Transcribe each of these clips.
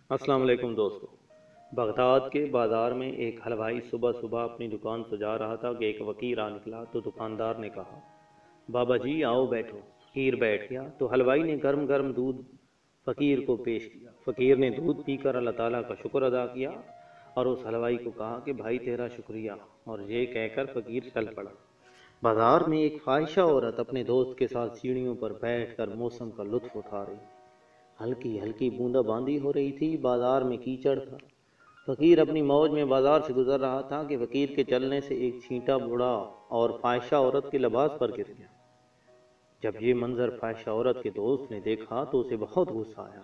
السلام علیکم دوستو۔ بغداد کے بازار میں ایک حلوائی صبح صبح اپنی دکان سجا رہا تھا کہ ایک فقیر آ نکلا تو دکاندار نے کہا، بابا جی آؤ بیٹھو۔ فقیر بیٹھ گیا تو حلوائی نے گرم گرم دودھ فقیر کو پیش کیا۔ فقیر نے دودھ پی کر اللہ تعالیٰ کا شکر ادا کیا اور اس حلوائی کو کہا کہ بھائی تیرا شکریہ، اور یہ کہہ کر فقیر چل پڑا۔ بازار میں ایک فاحشہ عورت اپنے دوست کے ساتھ سیڑھیوں پر بیٹھ کر موسم کا لطف اٹھا رہی تھی۔ ہلکی ہلکی بوندا باندی ہو رہی تھی، بازار میں کیچڑ تھا۔ فقیر اپنی موج میں بازار سے گزر رہا تھا کہ فقیر کے چلنے سے ایک چھینٹا بوڑھا اور فاحشہ عورت کے لباس پر گر گیا۔ جب یہ منظر فاحشہ عورت کے دوست نے دیکھا تو اسے بہت غصہ آیا۔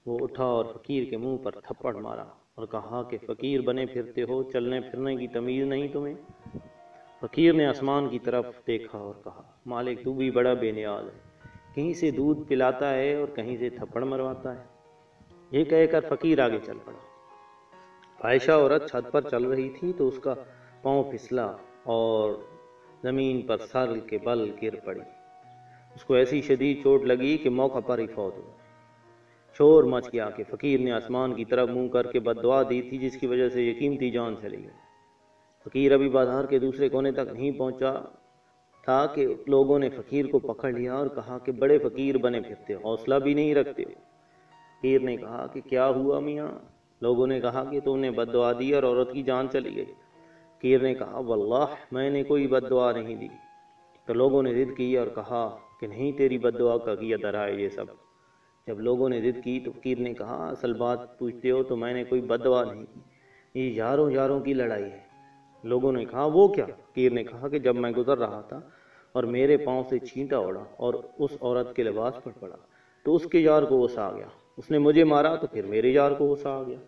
وہ اٹھا اور فقیر کے منہ پر تھپڑ مارا اور کہا کہ فقیر بنے پھرتے ہو، چلنے پھرنے کی تمیز نہیں تمہیں؟ فقیر نے آسمان کی طرف دیکھا اور کہا، مالک تو بھی بڑا بے نیاز ہے، کہیں سے دودھ پلاتا ہے اور کہیں سے تھپڑ مرواتا ہے۔ یہ کہہ کر فقیر آگے چل پڑا۔ فاحشہ عورت چھت پر چل رہی تھی تو اس کا پاؤں پھسلا اور زمین پر سر کے بل گر پڑی۔ اس کو ایسی شدید چوٹ لگی کہ موقع پر ہی فوت ہو گئی۔ شور مچ گیا کہ فقیر نے آسمان کی طرف منہ کر کے بد دعا دی تھی، جس کی وجہ سے یہ قیمتی جان چلی گئی۔ فقیر ابھی بازار کے دوسرے کونے تک نہیں پہنچا تھا کہ لوگوں نے فقیر کو پکڑ لیا اور کہا کہ بڑے فقیر بنے پھرتے، حوصلہ بھی نہیں رکھتے۔ فقیر نے کہا کہ کیا ہوا میاں؟ لوگوں نے کہا کہ تم نے بد دعا دی اور عورت کی جان چلی گئی۔ فقیر نے کہا، واللہ میں نے کوئی بد دعا نہیں دی۔ تو لوگوں نے ضد کی اور کہا کہ نہیں، تیری بد دعا کا کیا درا ہے یہ سب۔ جب لوگوں نے ضد کی تو فقیر نے کہا، اصل بات پوچھتے ہو تو میں نے کوئی بد دعا نہیں کی، یہ یاروں یاروں کی لڑائی ہے۔ لوگوں نے کہا، وہ کیا؟ فقیر نے کہا کہ جب میں گزر رہا تھا اور میرے پاؤں سے چھینٹا اڑا اور اس عورت کے لباس پر پڑا تو اس کے یار کو غصہ آ گیا، اس نے مجھے مارا تو پھر میرے یار کو غصہ آ گیا۔